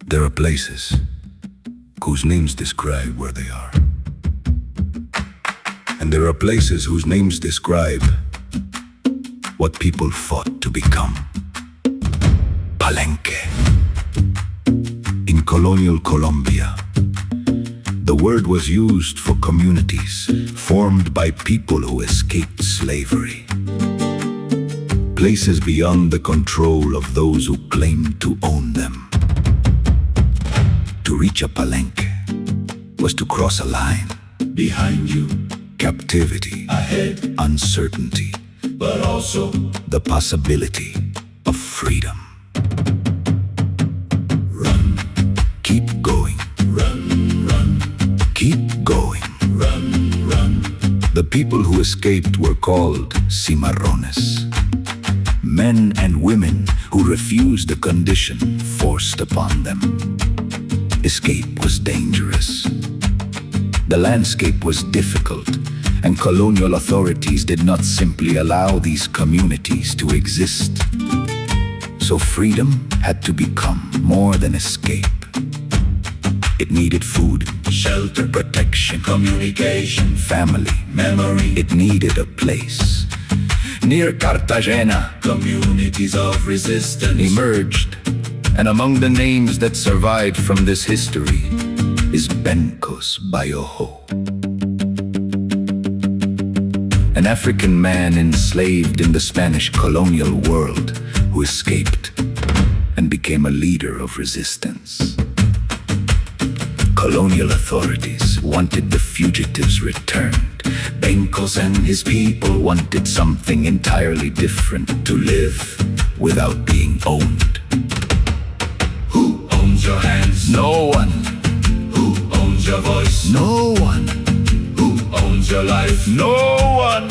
There are places whose names describe where they are. And there are places whose names describe what people fought to become. Palenque. In colonial Colombia, the word was used for communities formed by people who escaped slavery. Places beyond the control of those who claimed to own them. To reach a Palenque was to cross a line. Behind you, Captivity, ahead, uncertainty, but also the possibility of freedom. run, Keep going, run, keep going. run. The people who escaped were called cimarrones. Men and women who refused the condition forced upon them. Escape was dangerous. The landscape was difficult, and colonial authorities did not simply allow these communities to exist. So freedom had to become more than escape. It needed food, Shelter, protection, communication, family. memory, It needed a place. Near Cartagena communities of resistance. emerged, and among the names that survived from this history is Bencos Bayoho. An African man enslaved in the Spanish colonial world who escaped and became a leader of resistance. Colonial authorities wanted the fugitives returned. Bencos and his people wanted something entirely different: to live without being owned. Who owns your hands? No one, Who owns your voice? no one, Who owns your life? no one.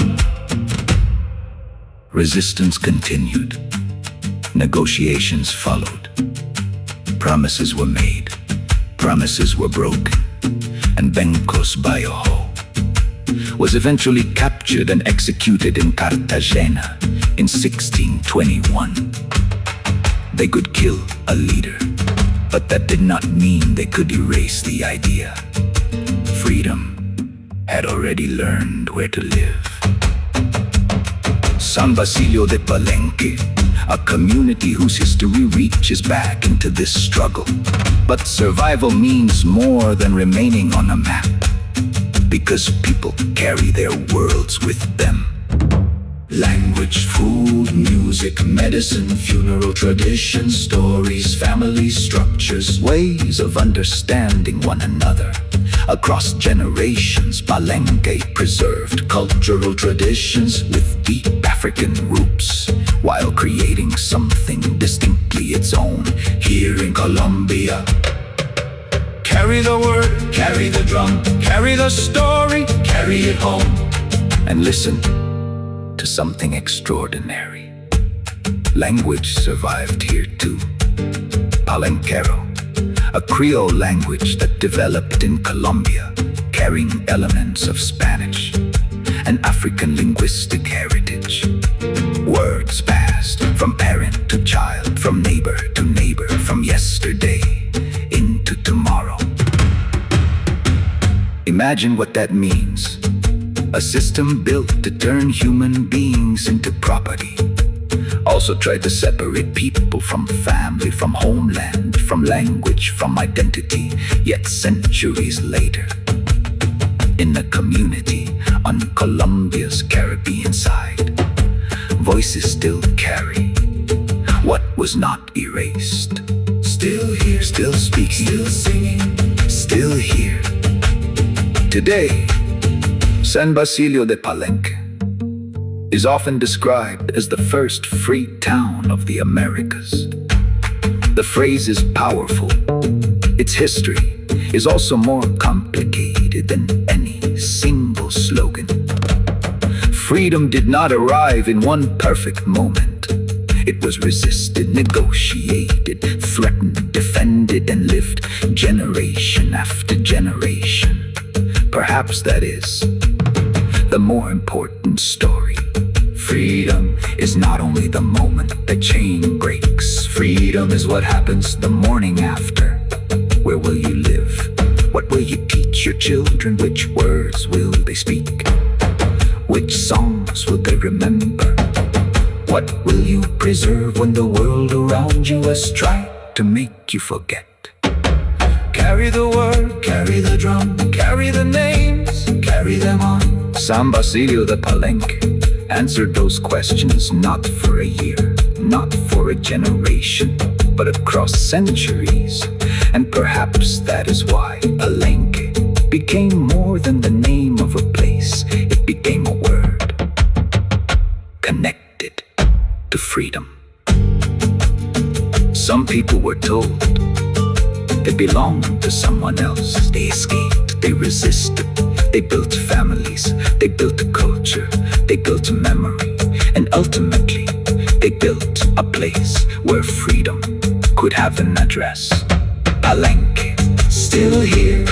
Resistance continued. Negotiations followed. Promises were made. Promises were broken. And Bencos Bayoho was eventually captured and executed in Cartagena in 1621. They could kill a leader, but that did not mean they could erase the idea. Freedom had already learned where to live. San Basilio de Palenque, a community whose history reaches back into this struggle. But survival means more than remaining on a map, because people carry their worlds with them. Language, food, music, medicine, funeral traditions, stories, family structures. Ways of understanding one another. Across generations, Palenque preserved cultural traditions with deep African roots, while creating something distinctly its own. Here in Colombia, Carry the word, carry the drum, carry the story, carry it home. and listen to something extraordinary. Language survived here too. Palenquero, a Creole language that developed in Colombia, carrying elements of Spanish and African linguistic heritage. Words passed from parent to child, from neighbor to neighbor, from yesterday into tomorrow. Imagine what that means. A system built to turn human beings into property. Also tried to separate people from family, from homeland, from language, from identity. Yet centuries later, in a community on Colombia's Caribbean side, voices still carry what was not erased. Still here, Still speaking, still singing. still here. Today, San Basilio de Palenque is often described as the first free town of the Americas. The phrase is powerful. Its history is also more complicated than any single slogan. Freedom did not arrive in one perfect moment. It was resisted, negotiated, threatened, defended, and lived generation after generation. Perhaps that is the more important story. Freedom is not only the moment the chain breaks. Freedom is what happens the morning after. Where will you live? What will you teach your children? Which words will they speak? Which songs will they remember? What will you preserve when the world around you has tried to make you forget? Carry the word, carry the drum, carry the names, carry them on. San Basilio de Palenque answered those questions, not for a year, not for a generation, but across centuries. And perhaps that is why Palenque became more than the name of a place. It became a word connected to freedom. Some people were told they belonged to someone else. They escaped, they resisted, they built families, they built a culture, they built a memory, and ultimately they built a place where freedom could have an address. Palenque, still here,